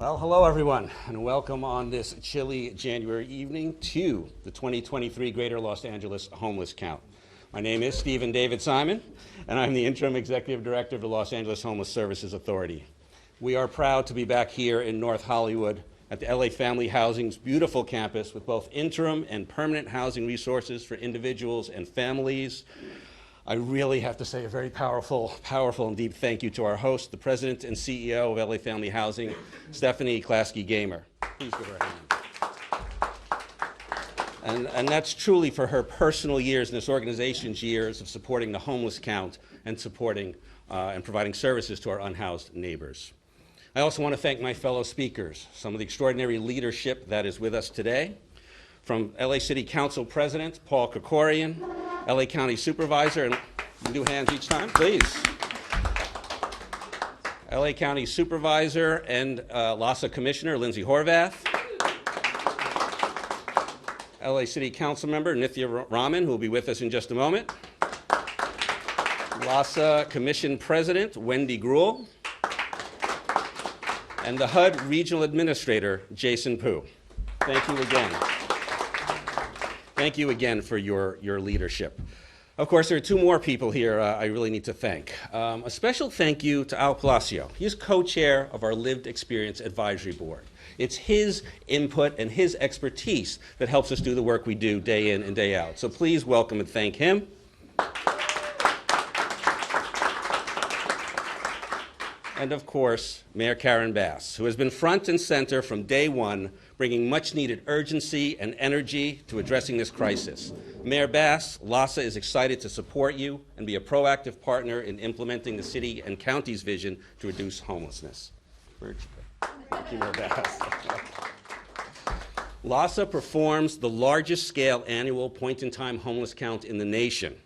Well, hello everyone, and welcome on this chilly January evening to the 2023 Greater Los Angeles Homeless Count. My name is Stephen David Simon, and I'm the Interim Executive Director of the Los Angeles Homeless Services Authority. We are proud to be back here in North Hollywood at the LA Family Housing's beautiful campus with both interim and permanent housing resources for individuals and families. I really have to say a very powerful and deep thank you to our host, the President and CEO of LA Family Housing, Stephanie Klasky-Gamer. Please give her a hand. And that's truly for her personal years and this organization's years of supporting the homeless count and supporting and providing services to our unhoused neighbors. I also want to thank my fellow speakers, some of the extraordinary leadership that is with us today. From LA City Council President Paul Krikorian, LA County Supervisor, and do hands each time, please. LA County Supervisor and LAHSA Commissioner Lindsay Horvath. LA City Council Member Nithya Raman, who will be with us in just a moment. LAHSA Commission President Wendy Gruhl. And the HUD Regional Administrator Jason Poo. Thank you again. Thank you again for your leadership. Of course, there are two more people here I really need to thank. A special thank you to Al Palacio. He's co-chair of our Lived Experience Advisory Board. It's his input and his expertise that helps us do the work we do day in and day out. So please welcome and thank him. And of course, Mayor Karen Bass, who has been front and center from day one, bringing much-needed urgency and energy to addressing this crisis. Mayor Bass, LAHSA is excited to support you and be a proactive partner in implementing the city and county's vision to reduce homelessness. Thank you, Mayor Bass. LAHSA performs the largest-scale annual point-in-time homeless count in the nation.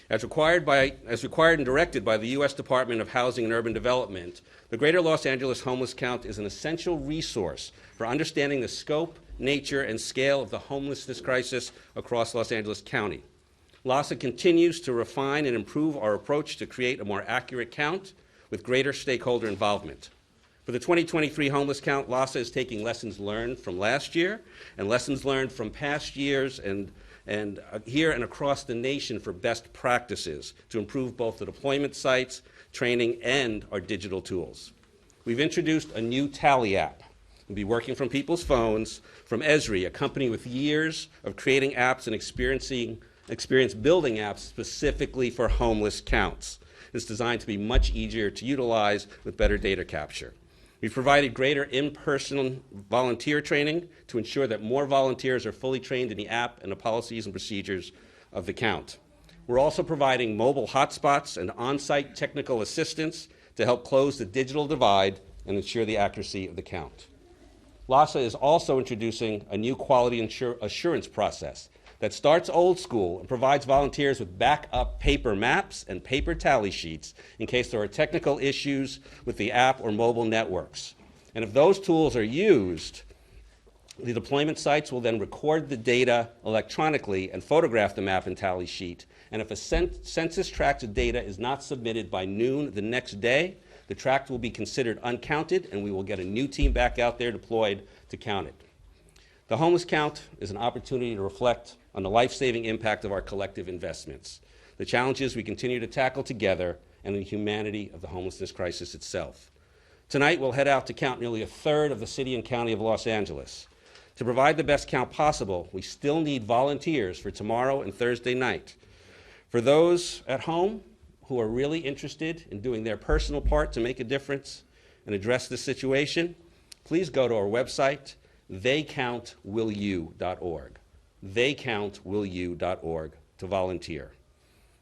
As required and directed by the U.S. Department of Housing and Urban Development, the Greater Los Angeles Homeless Count is an essential resource for understanding the scope, nature, and scale of the homelessness crisis across Los Angeles County. LAHSA continues to refine and improve our approach to create a more accurate count with greater stakeholder involvement. For the 2023 homeless count, LAHSA is taking lessons learned from last year and lessons learned from past years and here and across the nation for best practices to improve both the deployment sites, training, and our digital tools. We've introduced a new tally app. We'll be working from people's phones, from Esri, a company with years of creating apps and experience building apps specifically for homeless counts. It's designed to be much easier to utilize with better data capture. We've provided greater in-person volunteer training to ensure that more volunteers are fully trained in the app and the policies and procedures of the count. We're also providing mobile hotspots and on-site technical assistance to help close the digital divide and ensure the accuracy of the count. LAHSA is also introducing a new quality assurance process that starts old school and provides volunteers with backup paper maps and paper tally sheets in case there are technical issues with the app or mobile networks. And if those tools are used, the deployment sites will then record the data electronically and photograph the map and tally sheet. And if a census tract data is not submitted by noon the next day, the tract will be considered uncounted and we will get a new team back out there deployed to count it. The homeless count is an opportunity to reflect on the life-saving impact of our collective investments, the challenges we continue to tackle together, and the humanity of the homelessness crisis itself. Tonight, we'll head out to count nearly a third of the city and county of Los Angeles. To provide the best count possible, we still need volunteers for tomorrow and Thursday night. For those at home who are really interested in doing their personal part to make a difference and address this situation, please go to our website, theycountwillyou.org. theycountwillyou.org to volunteer.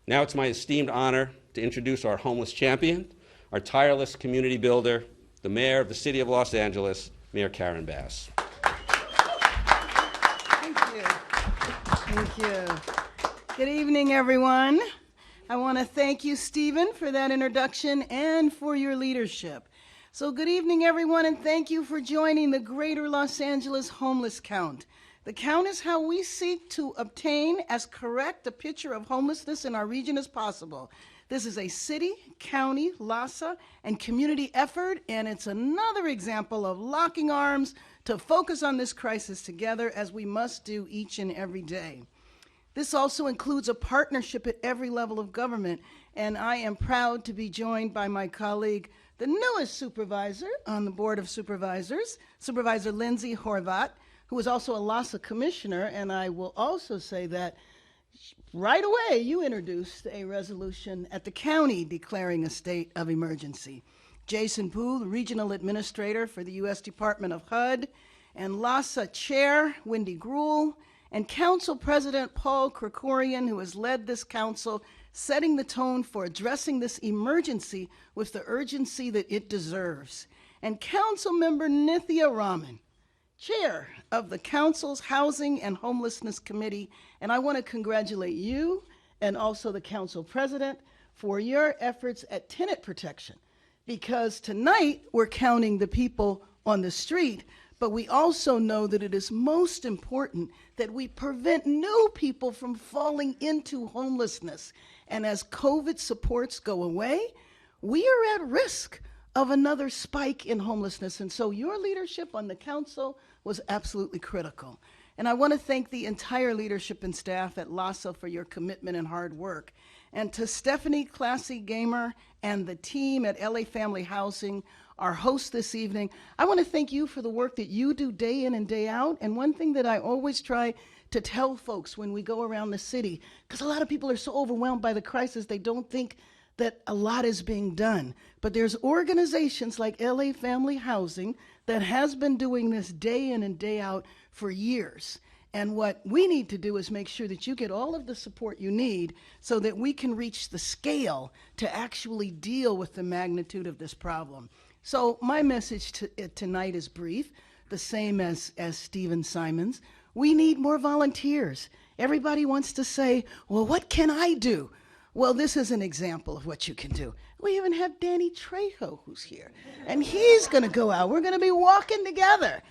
Now it's my esteemed honor to introduce our homeless champion, our tireless community builder, the mayor of the city of Los Angeles, Mayor Karen Bass. Thank you. Thank you. Good evening, everyone. I want to thank you, Stephen, for that introduction and for your leadership. So good evening, everyone, and thank you for joining the Greater Los Angeles Homeless Count. The count is how we seek to obtain as correct a picture of homelessness in our region as possible. This is a city, county, LAHSA, and community effort, and it's another example of locking arms to focus on this crisis together, as we must do each and every day. This also includes a partnership at every level of government, and I am proud to be joined by my colleague, the newest supervisor on the Board of Supervisors, Supervisor Lindsay Horvath, who is also a LAHSA commissioner, and I will also say that right away you introduced a resolution at the county declaring a state of emergency. Jason Boo, the regional administrator for the U.S. Department of HUD, and LAHSA chair Wendy Gruhl, and council president Paul Krikorian, who has led this council, setting the tone for addressing this emergency with the urgency that it deserves. And council member Nithya Raman, chair of the council's Housing and Homelessness Committee, and I want to congratulate you and also the council president for your efforts at tenant protection, because tonight we're counting the people on the street, but we also know that it is most important that we prevent new people from falling into homelessness. And as COVID supports go away, we are at risk of another spike in homelessness. And so your leadership on the council was absolutely critical. And I want to thank the entire leadership and staff at LAHSA for your commitment and hard work. And to Stephanie Classy Gamer and the team at LA Family Housing, our host this evening, I want to thank you for the work that you do day in and day out. And one thing that I always try to tell folks when we go around the city, because a lot of people are so overwhelmed by the crisis, they don't think that a lot is being done. But there's organizations like LA Family Housing that has been doing this day in and day out for years. And what we need to do is make sure that you get all of the support you need so that we can reach the scale to actually deal with the magnitude of this problem. So my message tonight is brief, the same as Stephen Simon's. We need more volunteers. Everybody wants to say, well, what can I do? Well, this is an example of what you can do. We even have Danny Trejo who's here, and he's going to go out. We're going to be walking together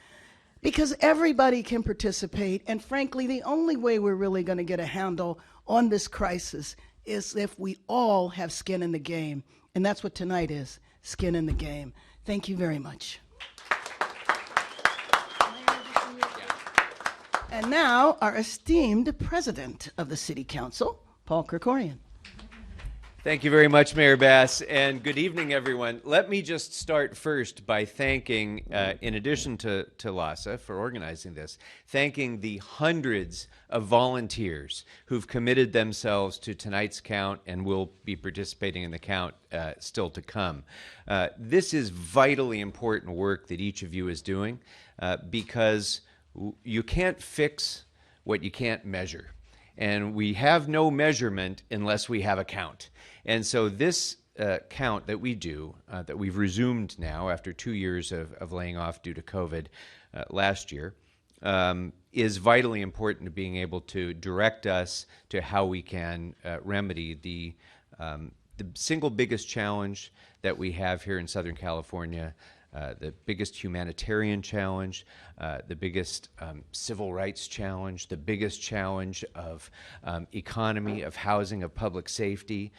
because everybody can participate. And frankly, the only way we're really going to get a handle on this crisis is if we all have skin in the game. And that's what tonight is, skin in the game. Thank you very much. And now, our esteemed president of the City Council, Paul Krikorian. Thank you very much, Mayor Bass, and good evening, everyone. Let me just start first by thanking, in addition to LAHSA for organizing this, thanking the hundreds of volunteers who've committed themselves to tonight's count and will be participating in the count still to come. This is vitally important work that each of you is doing because you can't fix what you can't measure. And we have no measurement unless we have a count. And so this count that we do, that we've resumed now after 2 years of laying off due to COVID last year, is vitally important to being able to direct us to how we can remedy the single biggest challenge that we have here in Southern California, the biggest humanitarian challenge, the biggest civil rights challenge, the biggest challenge of economy, of housing, of public safety.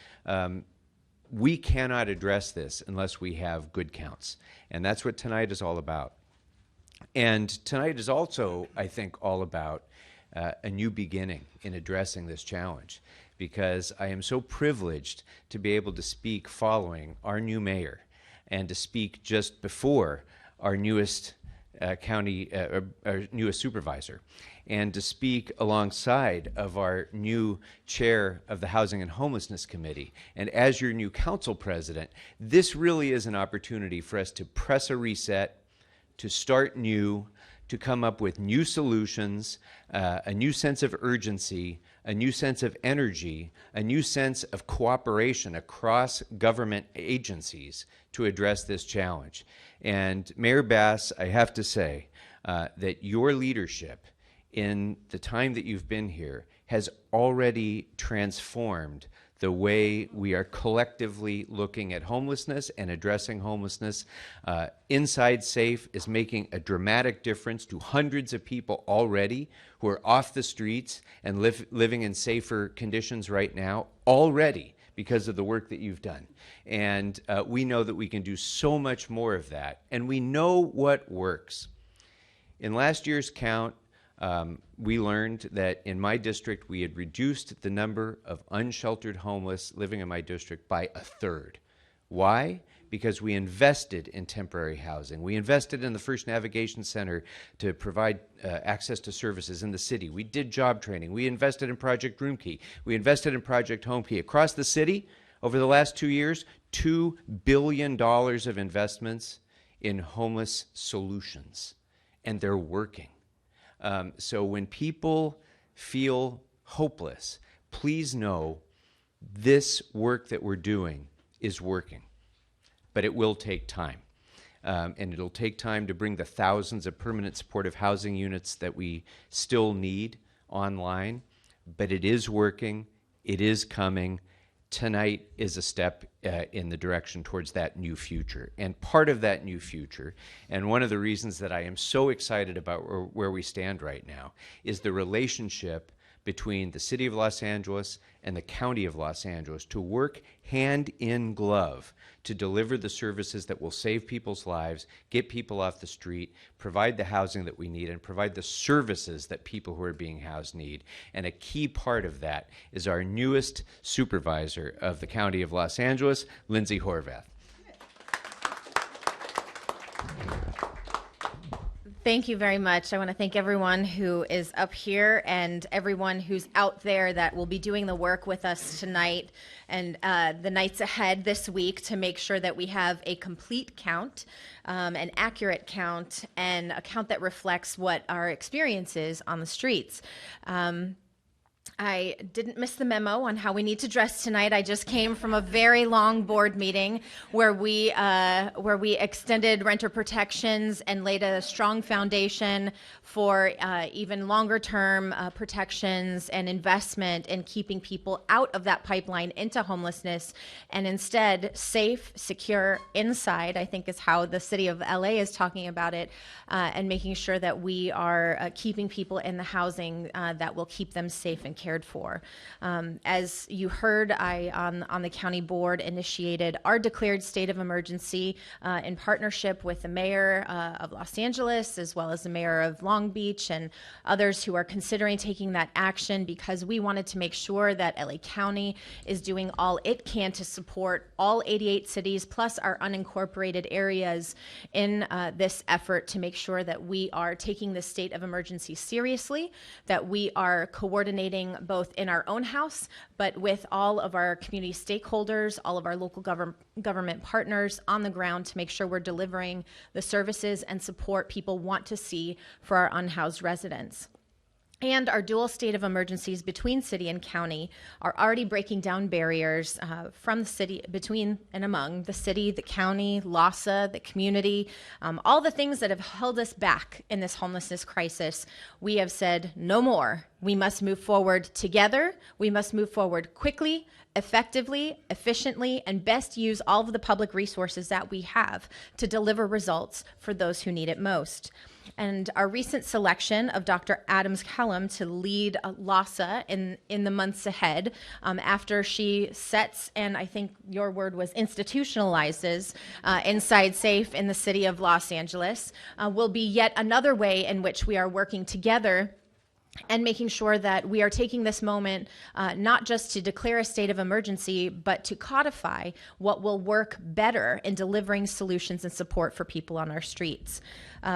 We cannot address this unless we have good counts. And that's what tonight is all about. And tonight is also, I think, all about a new beginning in addressing this challenge, because I am so privileged to be able to speak following our new mayor and to speak just before our newest our newest supervisor, and to speak alongside of our new chair of the Housing and Homelessness Committee. And as your new council president, this really is an opportunity for us to press a reset, to start new, to come up with new solutions, a new sense of urgency, a new sense of energy, a new sense of cooperation across government agencies to address this challenge. And Mayor Bass, I have to say that your leadership in the time that you've been here has already transformed the way we are collectively looking at homelessness and addressing homelessness. Inside Safe is making a dramatic difference to hundreds of people already who are off the streets and living in safer conditions right now, already because of the work that you've done. And we know that we can do so much more of that, and we know what works. In last year's count, we learned that in my district, we had reduced the number of unsheltered homeless living in my district by a third. Why? Because we invested in temporary housing. We invested in the First Navigation Center to provide access to services in the city. We did job training. We invested in Project Roomkey. We invested in Project Homekey. Across the city, over the last 2 years, $2 billion of investments in homeless solutions. And they're working. So when people feel hopeless, please know this work that we're doing is working. But it will take time. And it'll take time to bring the thousands of permanent supportive housing units that we still need online. But it is working. It is coming. Tonight is a step in the direction towards that new future. And part of that new future, and one of the reasons that I am so excited about where we stand right now, is the relationship between the City of Los Angeles and the County of Los Angeles to work hand in glove to deliver the services that will save people's lives, get people off the street, provide the housing that we need, and provide the services that people who are being housed need. And a key part of that is our newest supervisor of the County of Los Angeles, Lindsay Horvath. Thank you very much. I want to thank everyone who is up here and everyone who's out there that will be doing the work with us tonight and the nights ahead this week to make sure that we have a complete count, an accurate count, and a count that reflects what our experience is on the streets. I didn't miss the memo on how we need to dress tonight. I just came from a very long board meeting where we extended renter protections and laid a strong foundation for even longer term protections and investment in keeping people out of that pipeline into homelessness and instead safe, secure inside, I think is how the city of LA is talking about it, and making sure that we are keeping people in the housing that will keep them safe and cared for. As you heard, I, on the county board, initiated our declared state of emergency in partnership with the mayor of Los Angeles, as well as the mayor of Long Beach and others who are considering taking that action, because we wanted to make sure that LA County is doing all it can to support all 88 cities plus our unincorporated areas in this effort to make sure that we are taking the state of emergency seriously, that we are coordinating both in our own house, but with all of our community stakeholders, all of our local government partners on the ground to make sure we're delivering the services and support people want to see for our unhoused residents. And our dual state of emergencies between city and county are already breaking down barriers from the city, between and among the city, the county, LAHSA, the community, all the things that have held us back in this homelessness crisis. We have said no more. We must move forward together. We must move forward quickly, effectively, efficiently, and best use all of the public resources that we have to deliver results for those who need it most. And our recent selection of Dr. Adams-Kellum to lead LAHSA in the months ahead, after she sets, and I think your word was institutionalizes, Inside Safe in the city of Los Angeles, will be yet another way in which we are working together and making sure that we are taking this moment not just to declare a state of emergency, but to codify what will work better in delivering solutions and support for people on our streets.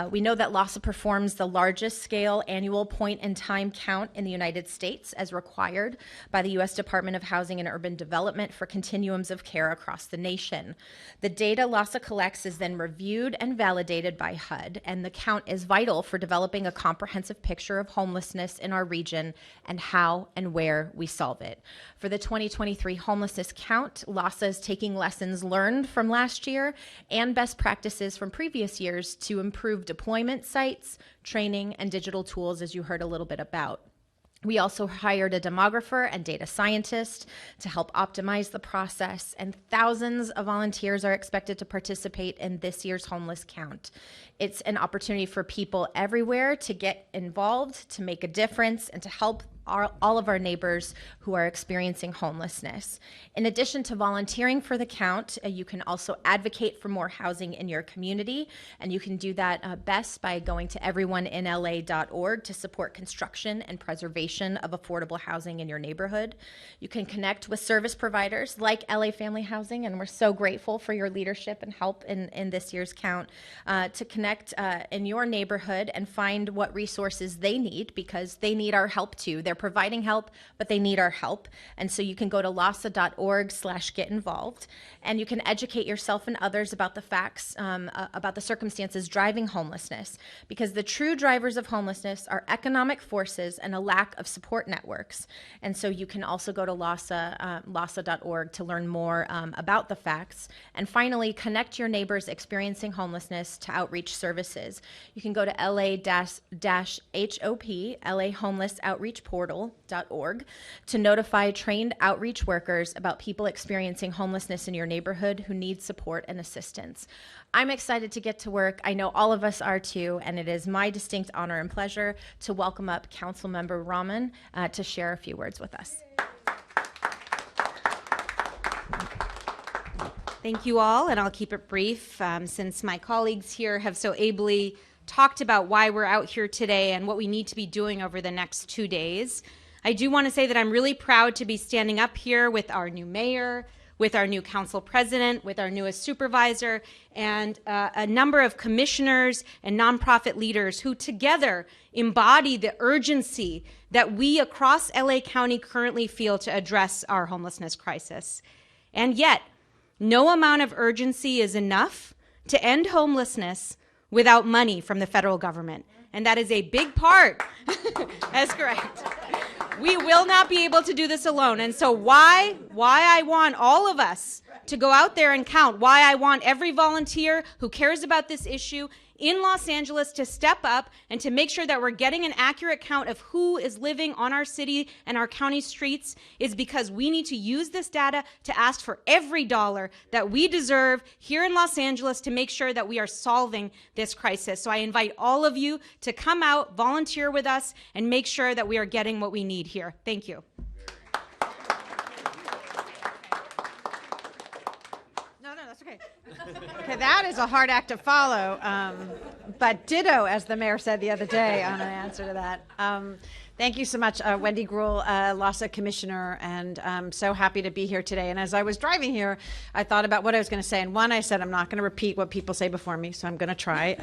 We know that LAHSA performs the largest scale annual point-in-time count in the United States as required by the U.S. Department of Housing and Urban Development for continuums of care across the nation. The data LAHSA collects is then reviewed and validated by HUD, and the count is vital for developing a comprehensive picture of homelessness in our region and how and where we solve it. For the 2023 homelessness count, LAHSA is taking lessons learned from last year and best practices from previous years to improve deployment sites, training, and digital tools, as you heard a little bit about. We also hired a demographer and data scientist to help optimize the process, and thousands of volunteers are expected to participate in this year's homeless count. It's an opportunity for people everywhere to get involved, to make a difference, and to help all of our neighbors who are experiencing homelessness. In addition to volunteering for the count, you can also advocate for more housing in your community, and you can do that best by going to everyoneinla.org to support construction and preservation of affordable housing in your neighborhood. You can connect with service providers like LA Family Housing, and we're so grateful for your leadership and help in this year's count, to connect in your neighborhood and find what resources they need, because they need our help too. They're providing help, but they need our help. And so you can go to LAHSA.org/get involved, and you can educate yourself and others about the facts, about the circumstances driving homelessness, because the true drivers of homelessness are economic forces and a lack of support networks. And so you can also go to LAHSA.org to learn more about the facts. And finally, connect your neighbors experiencing homelessness to outreach services. You can go to LA-HOP, LA Homeless Outreach Portal.org to notify trained outreach workers about people experiencing homelessness in your neighborhood who need support and assistance. I'm excited to get to work. I know all of us are too, and it is my distinct honor and pleasure to welcome up Councilmember Rahman to share a few words with us. Thank you all, and I'll keep it brief since my colleagues here have so ably talked about why we're out here today and what we need to be doing over the next 2 days. I do want to say that I'm really proud to be standing up here with our new mayor, with our new council president, with our newest supervisor, and a number of commissioners and nonprofit leaders who together embody the urgency that we across LA County currently feel to address our homelessness crisis. And yet, no amount of urgency is enough to end homelessness without money from the federal government. And that is a big part. That's correct. We will not be able to do this alone. And so why I want all of us to go out there and count, why I want every volunteer who cares about this issue in Los Angeles to step up and to make sure that we're getting an accurate count of who is living on our city and our county streets, is because we need to use this data to ask for every dollar that we deserve here in Los Angeles to make sure that we are solving this crisis. So I invite all of you to come out, volunteer with us, and make sure that we are getting what we need here. Thank you. Okay, that is a hard act to follow, but ditto, as the mayor said the other day on an answer to that. Thank you so much, Wendy Gruhl, LAHSA Commissioner, and I'm so happy to be here today. And as I was driving here, I thought about what I was going to say. And one, I said I'm not going to repeat what people say before me, so I'm going to try.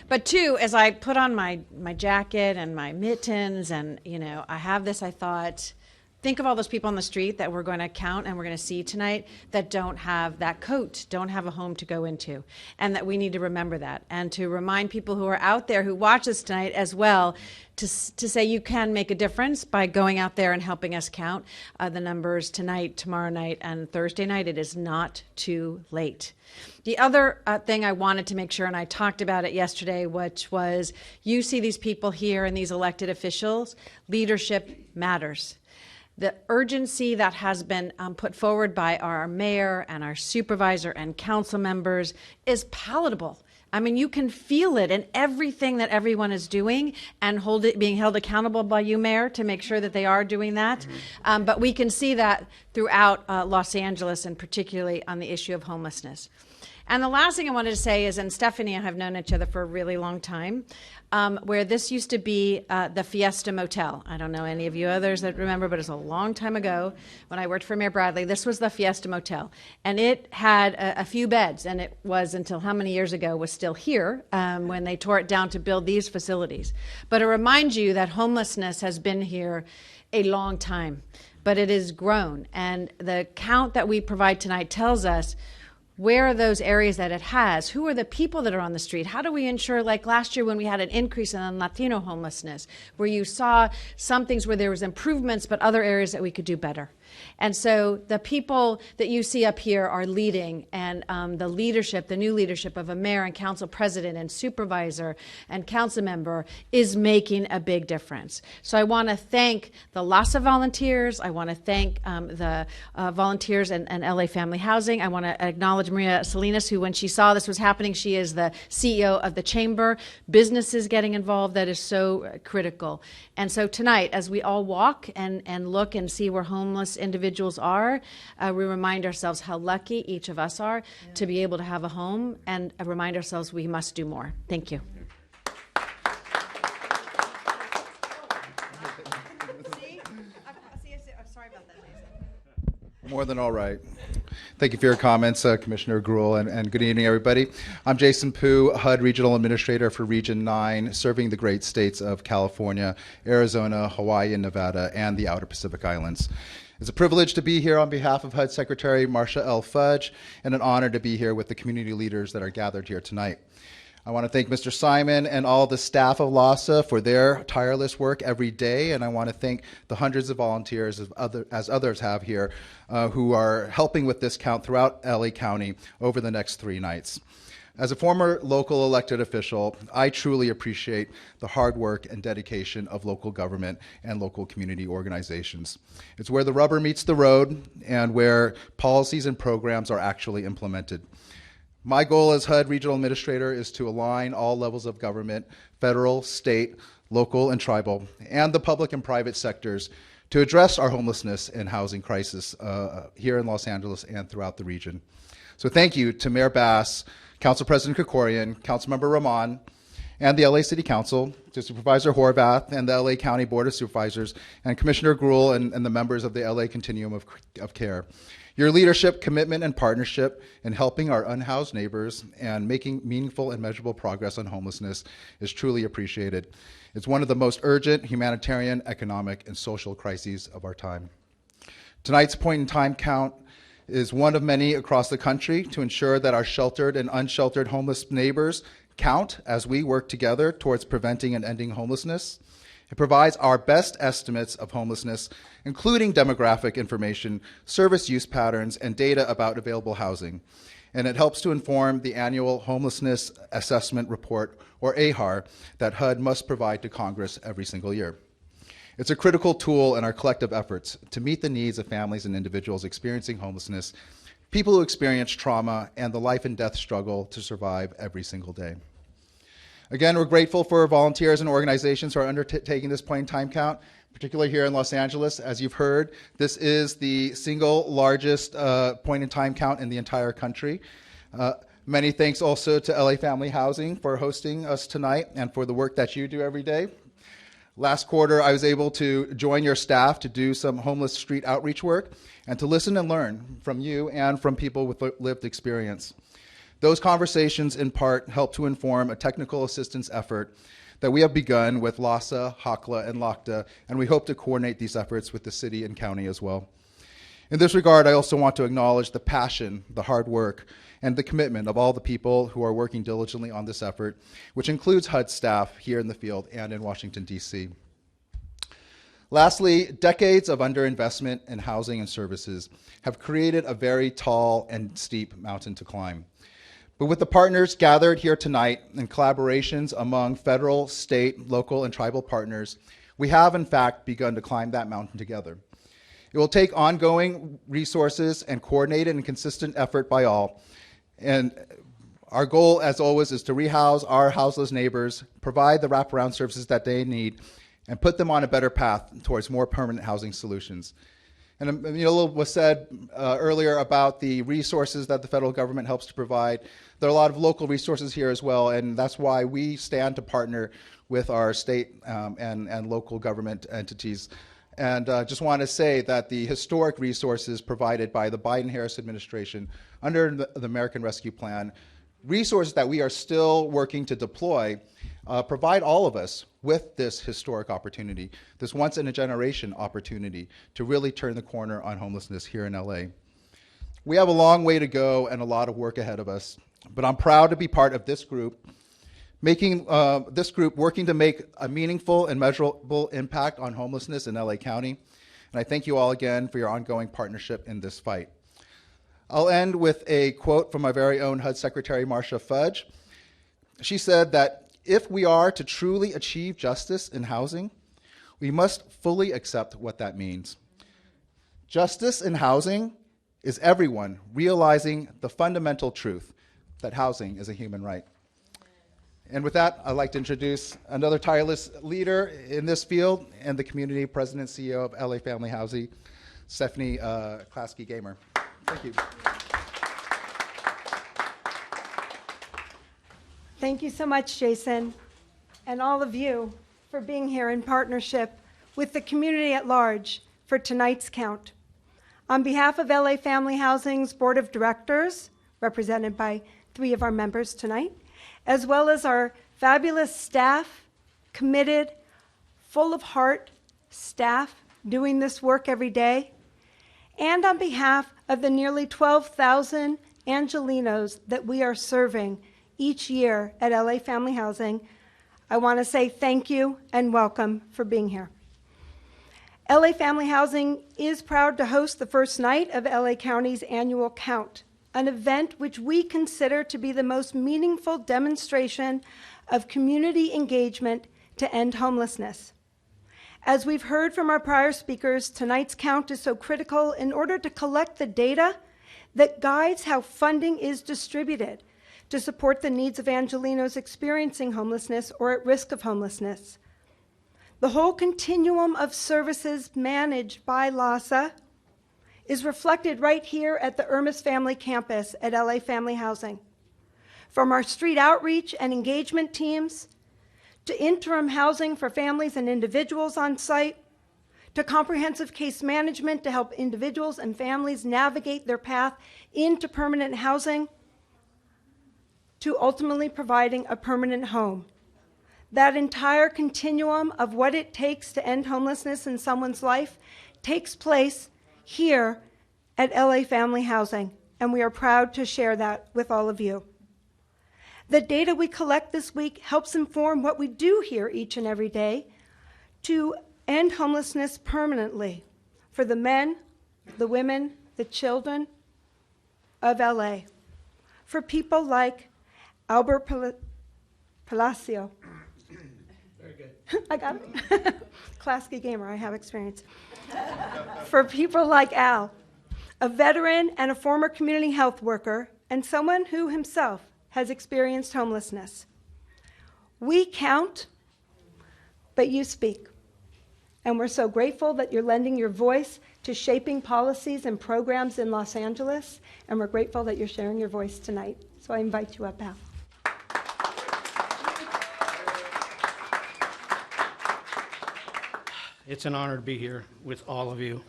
But two, as I put on my jacket and my mittens, and I have this, I thought, think of all those people on the street that we're going to count and we're going to see tonight that don't have that coat, don't have a home to go into, and that we need to remember that, and to remind people who are out there who watch us tonight as well to say you can make a difference by going out there and helping us count the numbers tonight, tomorrow night, and Thursday night. It is not too late. The other thing I wanted to make sure, and I talked about it yesterday, which was you see these people here and these elected officials, leadership matters. The urgency that has been put forward by our mayor and our supervisor and council members is palatable. I mean, you can feel it in everything that everyone is doing, and being held accountable by you, Mayor, to make sure that they are doing that. But we can see that throughout Los Angeles, and particularly on the issue of homelessness. And the last thing I wanted to say is, and Stephanie and I have known each other for a really long time, where this used to be the Fiesta Motel. I don't know any of you others that remember, but it's a long time ago when I worked for Mayor Bradley. This was the Fiesta Motel. And it had a few beds, and it was, until how many years ago, was still here when they tore it down to build these facilities. But it reminds you that homelessness has been here a long time, but it has grown. And the count that we provide tonight tells us Where are those areas that it has? Who are the people that are on the street? How do we ensure, like last year when we had an increase in Latino homelessness, where you saw some things where there was improvements, but other areas that we could do better? And so the people that you see up here are leading, and the leadership, the new leadership of a mayor and council president and supervisor and council member is making a big difference. So I want to thank the LAHSA volunteers. I want to thank the volunteers and LA Family Housing. I want to acknowledge Maria Salinas, who when she saw this was happening, she is the CEO of the chamber. Businesses getting involved, that is so critical. And so tonight, as we all walk and look and see where homeless individuals are, we remind ourselves how lucky each of us are to be able to have a home, and remind ourselves we must do more. Thank you. Sorry about that, Jason. More than all right. Thank you for your comments, Commissioner Gruhl, and good evening, everybody. I'm Jason Pooh, HUD Regional Administrator for Region 9, serving the great states of California, Arizona, Hawaii, and Nevada, and the Outer Pacific Islands. It's a privilege to be here on behalf of HUD Secretary Marcia L. Fudge, and an honor to be here with the community leaders that are gathered here tonight. I want to thank Mr. Simon and all the staff of LAHSA for their tireless work every day, and I want to thank the hundreds of volunteers, as others have here, who are helping with this count throughout LA County over the next 3 nights. As a former local elected official, I truly appreciate the hard work and dedication of local government and local community organizations. It's where the rubber meets the road and where policies and programs are actually implemented. My goal as HUD Regional Administrator is to align all levels of government, federal, state, local, and tribal, and the public and private sectors to address our homelessness and housing crisis here in Los Angeles and throughout the region. So thank you to Mayor Bass, Council President Krikorian, Councilmember Rahman, and the LA City Council, to Supervisor Horvath and the LA County Board of Supervisors, and Commissioner Gruhl and the members of the LA Continuum of Care. Your leadership, commitment, and partnership in helping our unhoused neighbors and making meaningful and measurable progress on homelessness is truly appreciated. It's one of the most urgent humanitarian, economic, and social crises of our time. Tonight's point-in-time count is one of many across the country to ensure that our sheltered and unsheltered homeless neighbors count as we work together towards preventing and ending homelessness. It provides our best estimates of homelessness, including demographic information, service use patterns, and data about available housing. And it helps to inform the annual Homelessness Assessment Report, or AHAR, that HUD must provide to Congress every single year. It's a critical tool in our collective efforts to meet the needs of families and individuals experiencing homelessness, people who experience trauma, and the life and death struggle to survive every single day. Again, we're grateful for volunteers and organizations who are undertaking this point-in-time count, particularly here in Los Angeles. As you've heard, this is the single largest point-in-time count in the entire country. Many thanks also to LA Family Housing for hosting us tonight and for the work that you do every day. Last quarter, I was able to join your staff to do some homeless street outreach work and to listen and learn from you and from people with lived experience. Those conversations, in part, help to inform a technical assistance effort that we have begun with LAHSA, HACLA, and LACTA, and we hope to coordinate these efforts with the city and county as well. In this regard, I also want to acknowledge the passion, the hard work, and the commitment of all the people who are working diligently on this effort, which includes HUD staff here in the field and in Washington, D.C. Lastly, decades of underinvestment in housing and services have created a very tall and steep mountain to climb. But with the partners gathered here tonight and collaborations among federal, state, local, and tribal partners, we have in fact begun to climb that mountain together. It will take ongoing resources and coordinated and consistent effort by all. And our goal, as always, is to rehouse our houseless neighbors, provide the wraparound services that they need, and put them on a better path towards more permanent housing solutions. And a little was said earlier about the resources that the federal government helps to provide. There are a lot of local resources here as well, and that's why we stand to partner with our state and local government entities. And just want to say that the historic resources provided by the Biden-Harris administration under the American Rescue Plan, resources that we are still working to deploy, provide all of us with this historic opportunity, this once-in-a-generation opportunity to really turn the corner on homelessness here in LA. We have a long way to go and a lot of work ahead of us, but I'm proud to be part of this group, working to make a meaningful and measurable impact on homelessness in LA County. And I thank you all again for your ongoing partnership in this fight. I'll end with a quote from my very own HUD Secretary, Marcia Fudge. She said that if we are to truly achieve justice in housing, we must fully accept what that means. Justice in housing is everyone realizing the fundamental truth that housing is a human right. And with that, I'd like to introduce another tireless leader in this field and the community president and CEO of LA Family Housing, Stephanie Klasky-Gamer. Thank you. Thank you so much, Jason, and all of you for being here in partnership with the community at large for tonight's count. On behalf of LA Family Housing's Board of Directors, represented by 3 of our members tonight, as well as our fabulous staff, committed, full of heart staff doing this work every day, and on behalf of the nearly 12,000 Angelenos that we are serving each year at LA Family Housing, I want to say thank you and welcome for being here. LA Family Housing is proud to host the first night of LA County's annual count, an event which we consider to be the most meaningful demonstration of community engagement to end homelessness. As we've heard from our prior speakers, tonight's count is so critical in order to collect the data that guides how funding is distributed to support the needs of Angelenos experiencing homelessness or at risk of homelessness. The whole continuum of services managed by LAHSA is reflected right here at the Irmis Family Campus at LA Family Housing. From our street outreach and engagement teams, to interim housing for families and individuals on site, to comprehensive case management to help individuals and families navigate their path into permanent housing, to ultimately providing a permanent home. That entire continuum of what it takes to end homelessness in someone's life takes place here at LA Family Housing, and we are proud to share that with all of you. The data we collect this week helps inform what we do here each and every day to end homelessness permanently for the men, the women, the children of LA. For people like Albert Palacio. Very good. I got it. Klasky-Gamer, I have experience. For people like Al, a veteran and a former community health worker, and someone who himself has experienced homelessness. We count, but you speak. And we're so grateful that you're lending your voice to shaping policies and programs in Los Angeles, and we're grateful that you're sharing your voice tonight. So I invite you up, Al. It's an honor to be here with all of you.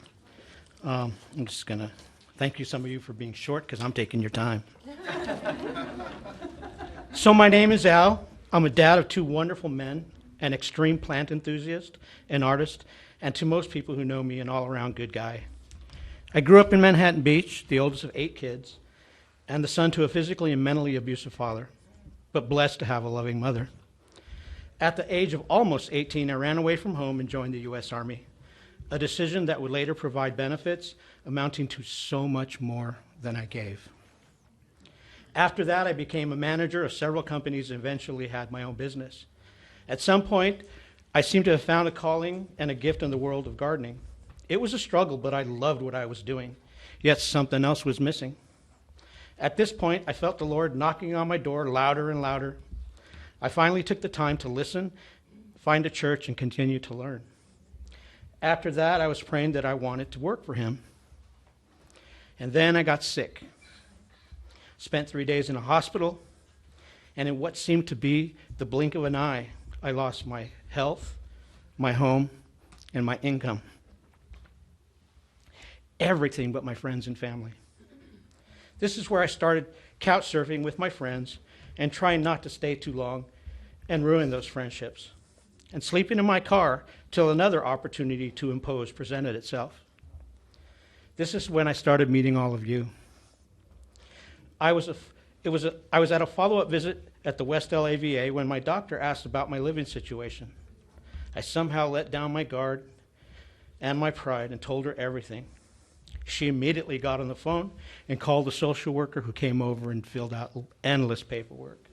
I'm just going to thank you, some of you, for being short, because I'm taking your time. So my name is Al. I'm a dad of 2 wonderful men, an extreme plant enthusiast, an artist, and to most people who know me, an all-around good guy. I grew up in Manhattan Beach, the oldest of 8 kids, and the son to a physically and mentally abusive father, but blessed to have a loving mother. At the age of almost 18, I ran away from home and joined the U.S. Army, a decision that would later provide benefits amounting to so much more than I gave. After that, I became a manager of several companies and eventually had my own business. At some point, I seemed to have found a calling and a gift in the world of gardening. It was a struggle, but I loved what I was doing, yet something else was missing. At this point, I felt the Lord knocking on my door louder and louder. I finally took the time to listen, find a church, and continue to learn. After that, I was praying that I wanted to work for him. And then I got sick. Spent 3 days in a hospital, and in what seemed to be the blink of an eye, I lost my health, my home, and my income. Everything but my friends and family. This is where I started couch surfing with my friends and trying not to stay too long and ruin those friendships, and sleeping in my car till another opportunity to impose presented itself. This is when I started meeting all of you. I was at a follow-up visit at the West LA VA when my doctor asked about my living situation. I somehow let down my guard and my pride and told her everything. She immediately got on the phone and called a social worker who came over and filled out endless paperwork.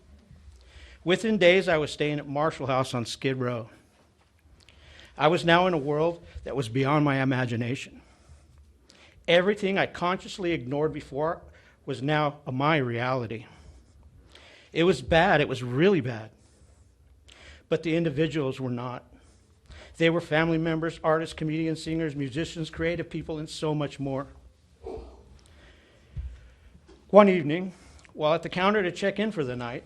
Within days, I was staying at Marshall House on Skid Row. I was now in a world that was beyond my imagination. Everything I consciously ignored before was now my reality. It was bad, it was really bad. But the individuals were not. They were family members, artists, comedians, singers, musicians, creative people, and so much more. One evening, while at the counter to check in for the night,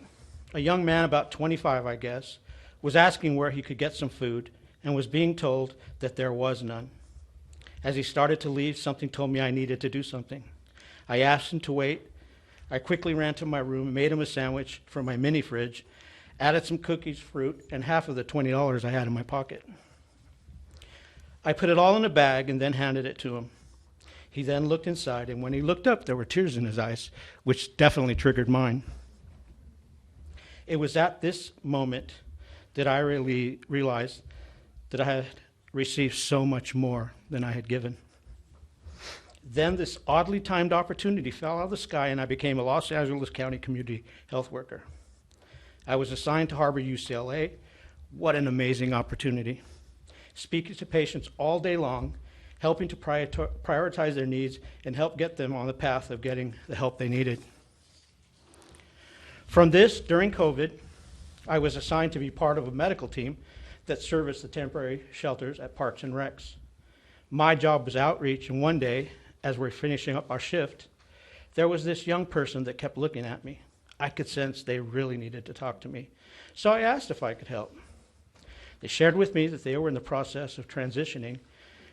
a young man, about 25, I guess, was asking where he could get some food and was being told that there was none. As he started to leave, something told me I needed to do something. I asked him to wait. I quickly ran to my room and made him a sandwich from my mini fridge, added some cookies, fruit, and half of the $20 I had in my pocket. I put it all in a bag and then handed it to him. He then looked inside, and when he looked up, there were tears in his eyes, which definitely triggered mine. It was at this moment that I really realized that I had received so much more than I had given. Then this oddly timed opportunity fell out of the sky, and I became a Los Angeles County community health worker. I was assigned to Harbor UCLA. What an amazing opportunity. Speaking to patients all day long, helping to prioritize their needs and help get them on the path of getting the help they needed. From this, during COVID, I was assigned to be part of a medical team that serviced the temporary shelters at Parks and Recs. My job was outreach, and one day, as we're finishing up our shift, there was this young person that kept looking at me. I could sense they really needed to talk to me. So I asked if I could help. They shared with me that they were in the process of transitioning,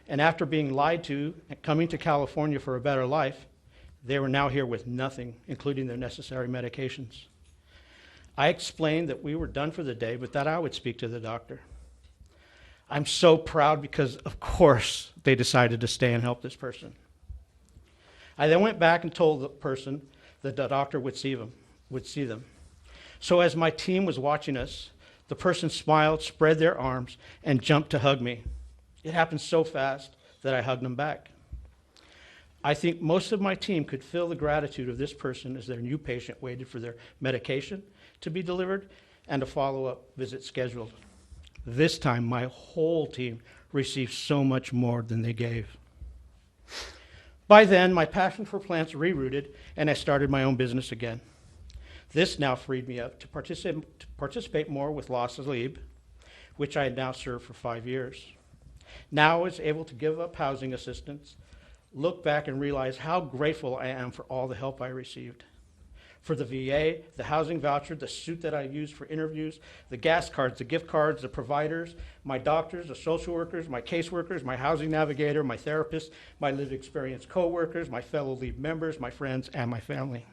and after being lied to and coming to California for a better life, they were now here with nothing, including their necessary medications. I explained that we were done for the day, but that I would speak to the doctor. I'm so proud because, of course, they decided to stay and help this person. I then went back and told the person that the doctor would see them. So as my team was watching us, the person smiled, spread their arms, and jumped to hug me. It happened so fast that I hugged them back. I think most of my team could feel the gratitude of this person as their new patient waited for their medication to be delivered and a follow-up visit scheduled. This time, my whole team received so much more than they gave. By then, my passion for plants rerouted, and I started my own business again. This now freed me up to participate more with LAHSA, which I had now served for 5 years. Now I was able to give up housing assistance, look back and realize how grateful I am for all the help I received. For the VA, the housing voucher, the suit that I used for interviews, the gas cards, the gift cards, the providers, my doctors, the social workers, my caseworkers, my housing navigator, my therapist, my lived experience coworkers, my fellow LEAD members, my friends, and my family.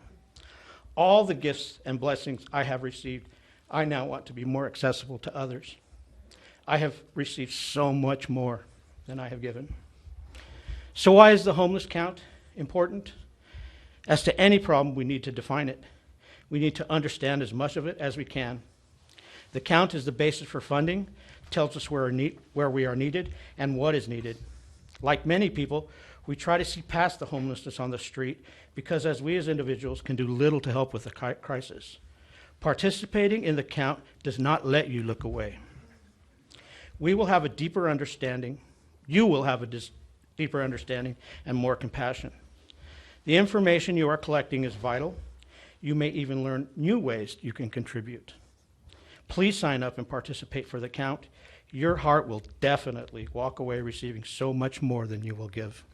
All the gifts and blessings I have received, I now want to be more accessible to others. I have received so much more than I have given. So why is the homeless count important? As to any problem, we need to define it. We need to understand as much of it as we can. The count is the basis for funding, tells us where we are needed and what is needed. Like many people, we try to see past the homelessness on the street because as we as individuals can do little to help with the crisis. Participating in the count does not let you look away. We will have a deeper understanding. You will have a deeper understanding and more compassion. The information you are collecting is vital. You may even learn new ways you can contribute. Please sign up and participate for the count. Your heart will definitely walk away receiving so much more than you will give.